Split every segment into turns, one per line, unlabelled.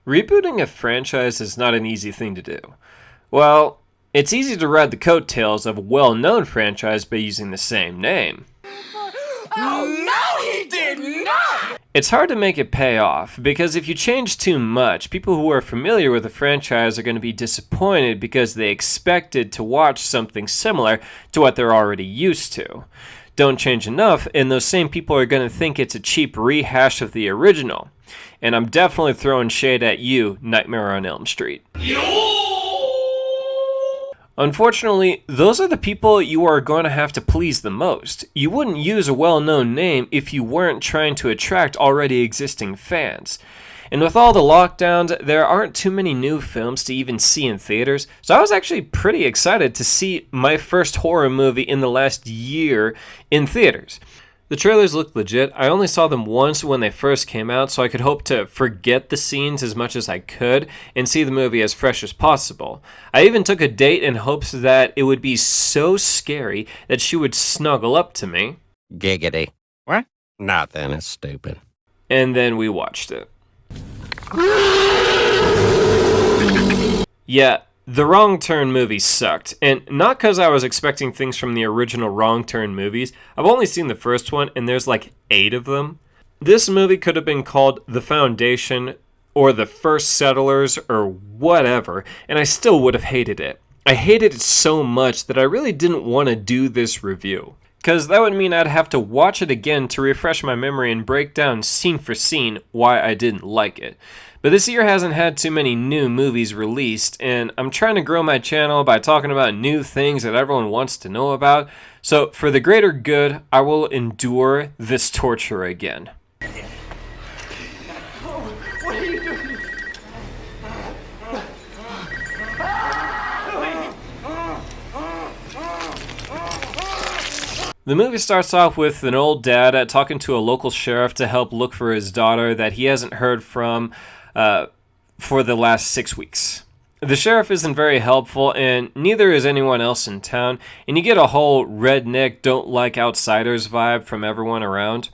Rebooting a franchise is not an easy thing to do. Well, it's easy to ride the coattails of a well-known franchise by using the same name.
Oh no, he did not!
It's hard to make it pay off, because if you change too much, people who are familiar with the franchise are going to be disappointed because they expected to watch something similar to what they're already used to. Don't change enough, and those same people are going to think it's a cheap rehash of the original. And I'm definitely throwing shade at you, Nightmare on Elm Street. Unfortunately, those are the people you are going to have to please the most. You wouldn't use a well-known name if you weren't trying to attract already existing fans. And with all the lockdowns, there aren't too many new films to even see in theaters, so I was actually pretty excited to see my first horror movie in the last year in theaters. The trailers looked legit. I only saw them once when they first came out, so I could hope to forget the scenes as much as I could and see the movie as fresh as possible. I even took a date in hopes that it would be so scary that she would snuggle up to me.
Giggity. What? Nothing, it's stupid.
And then we watched it. Yeah, the Wrong Turn movie sucked, and not because I was expecting things from the original Wrong Turn movies. I've only seen the first one, and there's like 8 of them. This movie could have been called The Foundation, or The First Settlers, or whatever, and I still would have hated it. I hated it so much that I really didn't want to do this review, because that would mean I'd have to watch it again to refresh my memory and break down scene for scene why I didn't like it. But this year hasn't had too many new movies released, and I'm trying to grow my channel by talking about new things that everyone wants to know about, so for the greater good, I will endure this torture again.
What are you doing?
The movie starts off with an old dad talking to a local sheriff to help look for his daughter that he hasn't heard from for the last 6 weeks. The sheriff isn't very helpful, and neither is anyone else in town, and you get a whole redneck don't like outsiders vibe from everyone around.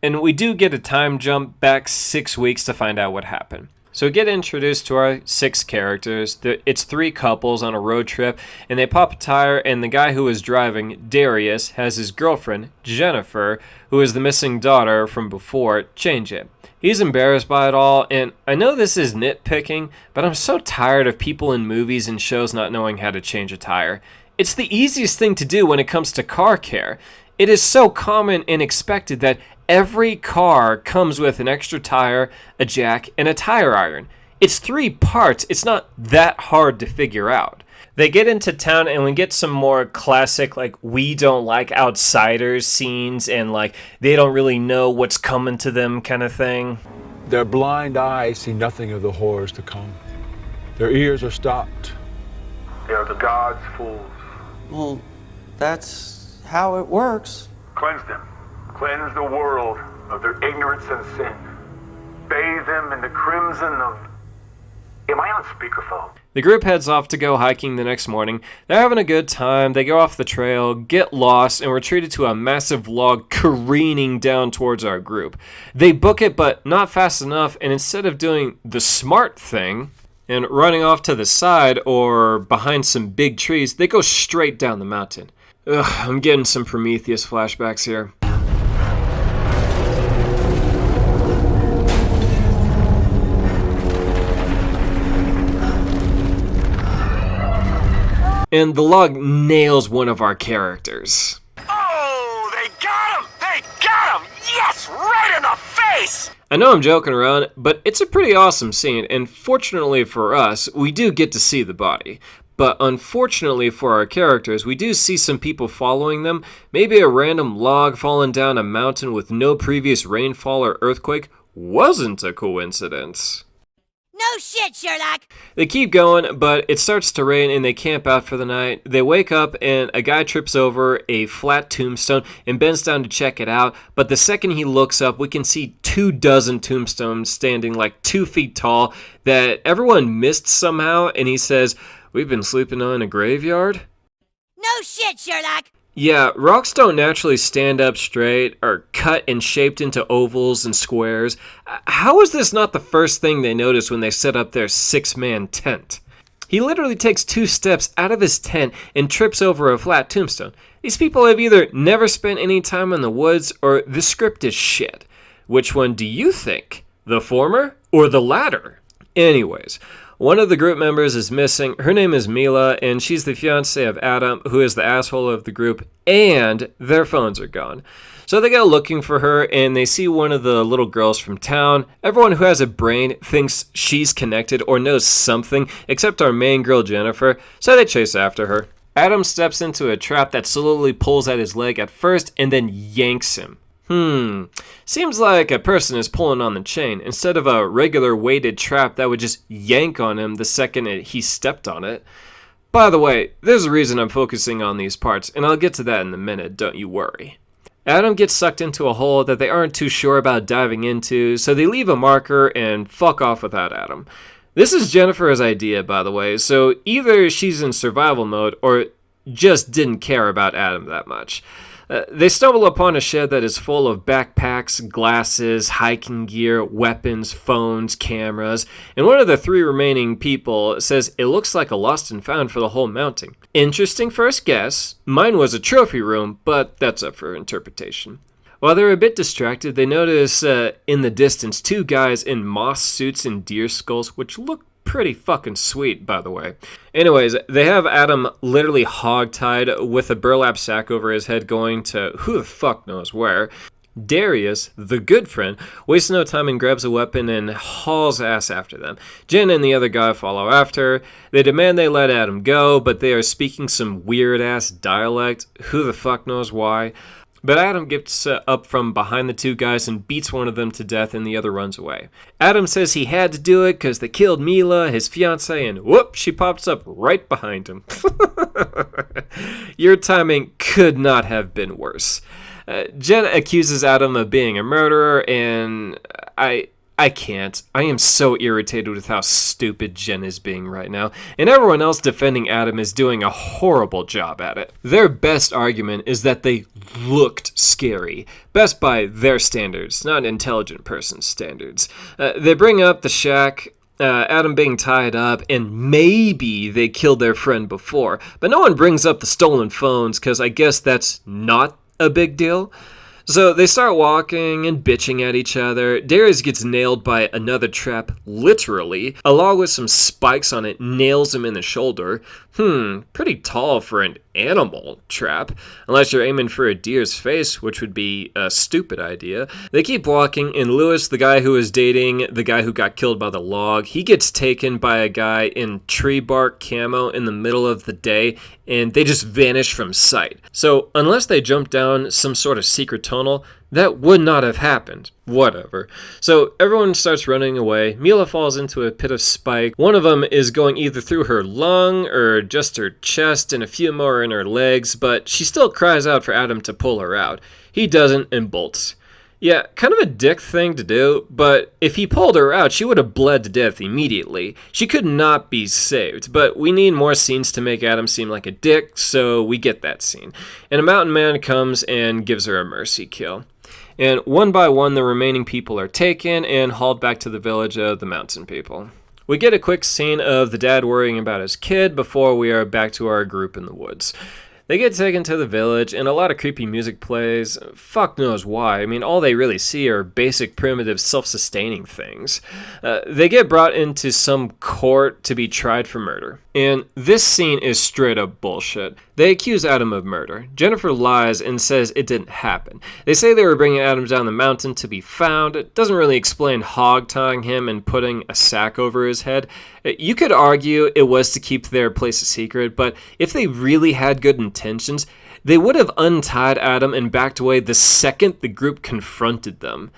And we do get a time jump back 6 weeks to find out what happened. So we get introduced to our 6 characters. It's 3 couples on a road trip, and they pop a tire, and the guy who is driving, Darius, has his girlfriend, Jennifer, who is the missing daughter from before, change it. He's embarrassed by it all, and I know this is nitpicking, but I'm so tired of people in movies and shows not knowing how to change a tire. It's the easiest thing to do when it comes to car care. It is so common and expected that every car comes with an extra tire, a jack, and a tire iron. It's 3 parts. It's not that hard to figure out. They get into town and we get some more classic, like, we don't like outsiders scenes and, like, they don't really know what's coming to them kind of thing.
Their blind eyes see nothing of the horrors to come. Their ears are stopped.
They are the gods' fools.
Well, that's how it works.
Cleanse them. Cleanse the world of their ignorance and sin. Bathe them in the crimson of... Am I on speakerphone?
The group heads off to go hiking the next morning. They're having a good time. They go off the trail, get lost, and we're treated to a massive log careening down towards our group. They book it, but not fast enough, and instead of doing the smart thing and running off to the side or behind some big trees, they go straight down the mountain. Ugh, I'm getting some Prometheus flashbacks here. And the log nails one of our characters.
Oh, they got him! They got him! Yes, right in the face!
I know I'm joking around, but it's a pretty awesome scene, and fortunately for us, we do get to see the body. But unfortunately for our characters, we do see some people following them. Maybe a random log falling down a mountain with no previous rainfall or earthquake wasn't a coincidence.
No shit, Sherlock!
They keep going, but it starts to rain and they camp out for the night. They wake up and a guy trips over a flat tombstone and bends down to check it out. But the second he looks up, we can see 24 tombstones standing like 2 feet tall that everyone missed somehow. And he says, "We've been sleeping on a graveyard?"
No shit, Sherlock!
Yeah, rocks don't naturally stand up straight, are cut and shaped into ovals and squares. How is this not the first thing they notice when they set up their 6-man tent? He literally takes 2 steps out of his tent and trips over a flat tombstone. These people have either never spent any time in the woods or the script is shit. Which one do you think? The former or the latter? Anyways, one of the group members is missing. Her name is Mila, and she's the fiancée of Adam, who is the asshole of the group, and their phones are gone. So they go looking for her, and they see one of the little girls from town. Everyone who has a brain thinks she's connected or knows something, except our main girl, Jennifer, so they chase after her. Adam steps into a trap that slowly pulls at his leg at first, and then yanks him. Seems like a person is pulling on the chain instead of a regular weighted trap that would just yank on him the second he stepped on it. By the way, there's a reason I'm focusing on these parts, and I'll get to that in a minute, don't you worry. Adam gets sucked into a hole that they aren't too sure about diving into, so they leave a marker and fuck off without Adam. This is Jennifer's idea, by the way, so either she's in survival mode or just didn't care about Adam that much. They stumble upon a shed that is full of backpacks, glasses, hiking gear, weapons, phones, cameras, and one of the 3 remaining people says it looks like a lost and found for the whole mounting. Interesting first guess. Mine was a trophy room, but that's up for interpretation. While they're a bit distracted, they notice in the distance 2 guys in moss suits and deer skulls, which look pretty fucking sweet, by the way. Anyways, they have Adam literally hogtied with a burlap sack over his head going to who the fuck knows where. Darius, the good friend, wastes no time and grabs a weapon and hauls ass after them. Jen and the other guy follow after. They demand they let Adam go, but they are speaking some weird-ass dialect. Who the fuck knows why? But Adam gets up from behind the 2 guys and beats one of them to death, and the other runs away. Adam says he had to do it because they killed Mila, his fiancée, and whoop, she pops up right behind him. Your timing could not have been worse. Jen accuses Adam of being a murderer, and I can't. I am so irritated with how stupid Jen is being right now, and everyone else defending Adam is doing a horrible job at it. Their best argument is that they looked scary. Best by their standards, not an intelligent person's standards. They bring up the shack, Adam being tied up, and maybe they killed their friend before, but no one brings up the stolen phones because I guess that's not a big deal. So they start walking and bitching at each other. Darius gets nailed by another trap, literally. A log with some spikes on it nails him in the shoulder. Pretty tall for an animal trap. Unless you're aiming for a deer's face, which would be a stupid idea. They keep walking, and Lewis, the guy who is dating the guy who got killed by the log, he gets taken by a guy in tree bark camo in the middle of the day, and they just vanish from sight. So unless they jump down some sort of secret tunnel, that would not have happened. Whatever. So everyone starts running away. Mila falls into a pit of spike. One of them is going either through her lung or just her chest, and a few more in her legs, but she still cries out for Adam to pull her out. He doesn't and bolts. Yeah, kind of a dick thing to do, but if he pulled her out, she would have bled to death immediately. She could not be saved, but we need more scenes to make Adam seem like a dick, so we get that scene. And a mountain man comes and gives her a mercy kill. And one by one, the remaining people are taken and hauled back to the village of the mountain people. We get a quick scene of the dad worrying about his kid before we are back to our group in the woods. They get taken to the village, and a lot of creepy music plays. Fuck knows why. I mean, all they really see are basic, primitive, self-sustaining things. They get brought into some court to be tried for murder. And this scene is straight up bullshit. They accuse Adam of murder. Jennifer lies and says it didn't happen. They say they were bringing Adam down the mountain to be found. It doesn't really explain hog-tying him and putting a sack over his head. You could argue it was to keep their place a secret, but if they really had good intentions, they would have untied Adam and backed away the second the group confronted them.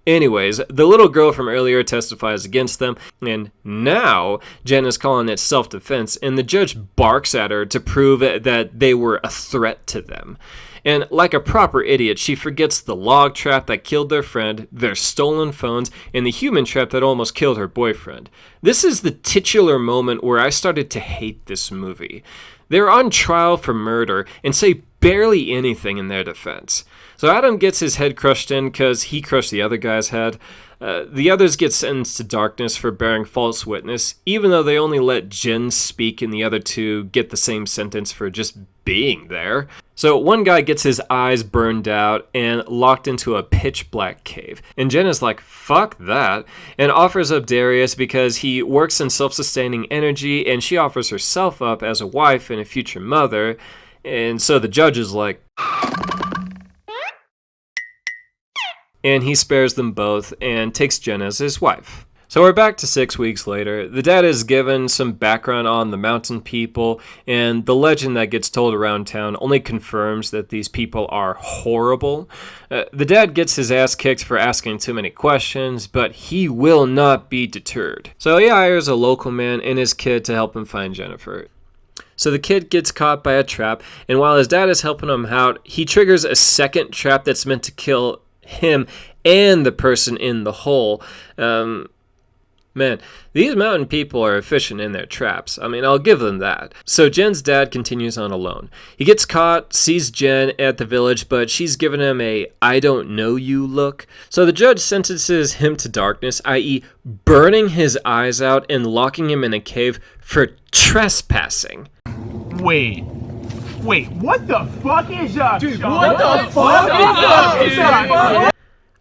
Anyways, the little girl from earlier testifies against them, and now Jen is calling it self-defense, and the judge barks at her to prove that they were a threat to them. And like a proper idiot, she forgets the log trap that killed their friend, their stolen phones, and the human trap that almost killed her boyfriend. This is the titular moment where I started to hate this movie. They're on trial for murder and say barely anything in their defense. So Adam gets his head crushed in because he crushed the other guy's head. The others get sentenced to darkness for bearing false witness, even though they only let Jen speak and the other two get the same sentence for just being there. So one guy gets his eyes burned out and locked into a pitch black cave. And Jen is like, fuck that, and offers up Darius because he works in self-sustaining energy, and she offers herself up as a wife and a future mother. And so the judge is like... and he spares them both and takes Jen as his wife. So we're back to 6 weeks later. The dad is given some background on the mountain people, and the legend that gets told around town only confirms that these people are horrible. The dad gets his ass kicked for asking too many questions, but he will not be deterred. So he hires a local man and his kid to help him find Jennifer. So the kid gets caught by a trap, and while his dad is helping him out, he triggers a second trap that's meant to kill him and the person in the hole. Man, these mountain people are efficient in their traps. I mean, I'll give them that. So Jen's dad continues on alone. He gets caught, sees Jen at the village, but she's giving him a I don't know you look. So the judge sentences him to darkness, i.e. burning his eyes out and locking him in a cave for trespassing.
Wait, what the fuck is up?
Dude, what the fuck is up?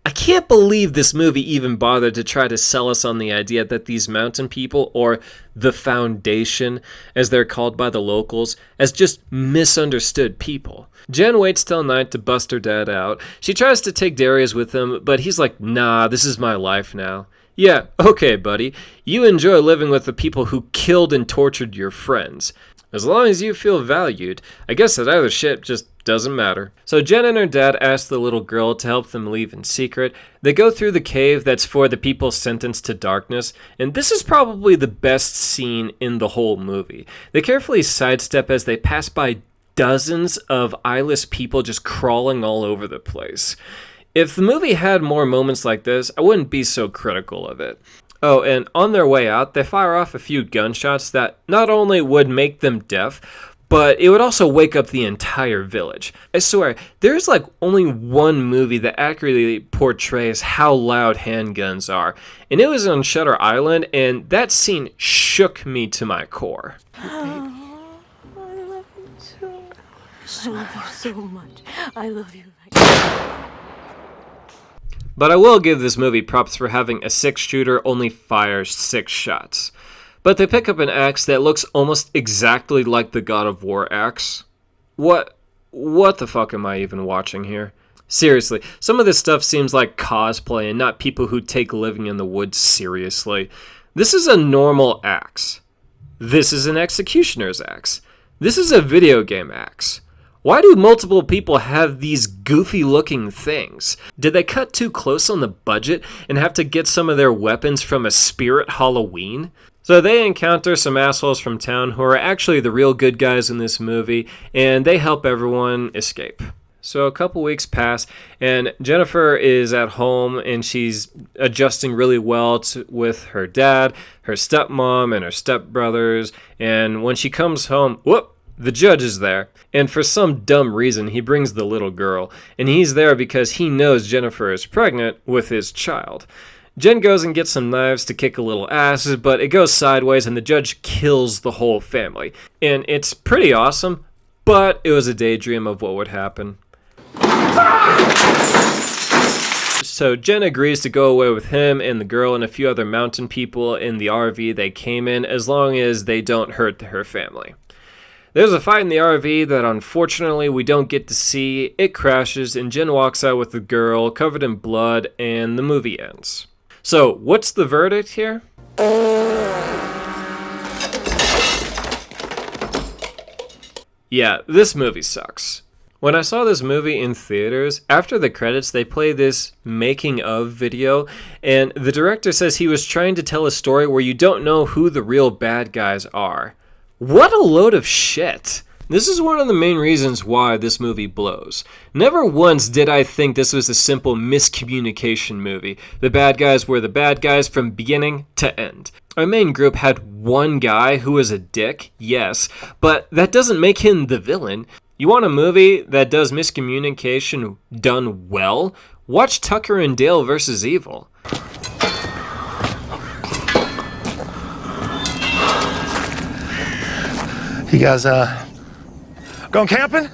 I can't believe this movie even bothered to try to sell us on the idea that these mountain people, or the Foundation, as they're called by the locals, as just misunderstood people. Jen waits till night to bust her dad out. She tries to take Darius with him, but he's like, nah, this is my life now. Yeah, okay, buddy. You enjoy living with the people who killed and tortured your friends. As long as you feel valued, I guess that other shit just doesn't matter. So Jen and her dad ask the little girl to help them leave in secret. They go through the cave that's for the people sentenced to darkness, and this is probably the best scene in the whole movie. They carefully sidestep as they pass by dozens of eyeless people just crawling all over the place. If the movie had more moments like this, I wouldn't be so critical of it. Oh, and on their way out, they fire off a few gunshots that not only would make them deaf, but it would also wake up the entire village. I swear, there's like only one movie that accurately portrays how loud handguns are, and it was on Shutter Island, and that scene shook me to my core.
Oh, I love you too. I love you so much. I love you.
But I will give this movie props for having a 6-shooter only fires 6 shots. But they pick up an axe that looks almost exactly like the God of War axe. What the fuck am I even watching here? Seriously, some of this stuff seems like cosplay and not people who take living in the woods seriously. This is a normal axe. This is an executioner's axe. This is a video game axe. Why do multiple people have these goofy looking things? Did they cut too close on the budget and have to get some of their weapons from a Spirit Halloween? So they encounter some assholes from town who are actually the real good guys in this movie, and they help everyone escape. So a couple weeks pass, and Jennifer is at home, and she's adjusting really well with her dad, her stepmom, and her stepbrothers, and when she comes home, whoop! The judge is there, and for some dumb reason, he brings the little girl, and he's there because he knows Jennifer is pregnant with his child. Jen goes and gets some knives to kick a little ass, but it goes sideways, and the judge kills the whole family. And it's pretty awesome, but it was a daydream of what would happen. So Jen agrees to go away with him and the girl and a few other mountain people in the RV they came in, as long as they don't hurt her family. There's a fight in the RV that unfortunately we don't get to see. It crashes and Jen walks out with the girl covered in blood, and the movie ends. So what's the verdict here? Yeah, this movie sucks. When I saw this movie in theaters, after the credits they play this making of video, and the director says he was trying to tell a story where you don't know who the real bad guys are. What a load of shit. This is one of the main reasons why this movie blows. Never once did I think this was a simple miscommunication movie. The bad guys were the bad guys from beginning to end. Our main group had one guy who was a dick, yes, but that doesn't make him the villain. You want a movie that does miscommunication done well? Watch Tucker and Dale vs. Evil.
You guys, going camping?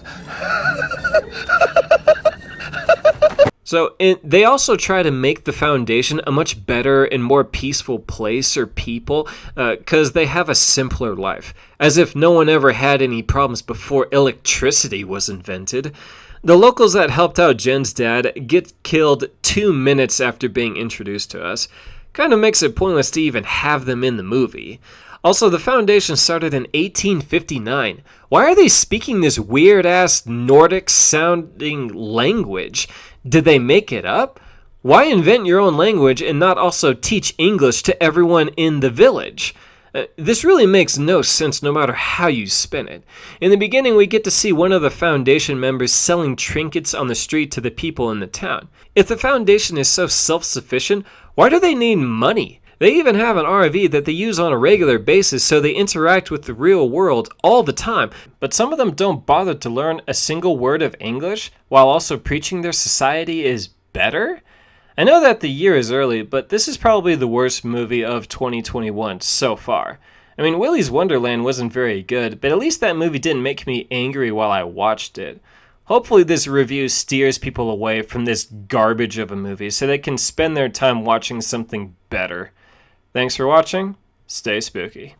So they also try to make the Foundation a much better and more peaceful place or people because they have a simpler life, as if no one ever had any problems before electricity was invented. The locals that helped out Jen's dad get killed 2 minutes after being introduced to us. Kind of makes it pointless to even have them in the movie. Also, the Foundation started in 1859. Why are they speaking this weird-ass Nordic-sounding language? Did they make it up? Why invent your own language and not also teach English to everyone in the village? This really makes no sense no matter how you spin it. In the beginning, we get to see one of the Foundation members selling trinkets on the street to the people in the town. If the Foundation is so self-sufficient, why do they need money? They even have an RV that they use on a regular basis, so they interact with the real world all the time. But some of them don't bother to learn a single word of English while also preaching their society is better? I know that the year is early, but this is probably the worst movie of 2021 so far. I mean, Willy's Wonderland wasn't very good, but at least that movie didn't make me angry while I watched it. Hopefully this review steers people away from this garbage of a movie so they can spend their time watching something better. Thanks for watching. Stay spooky.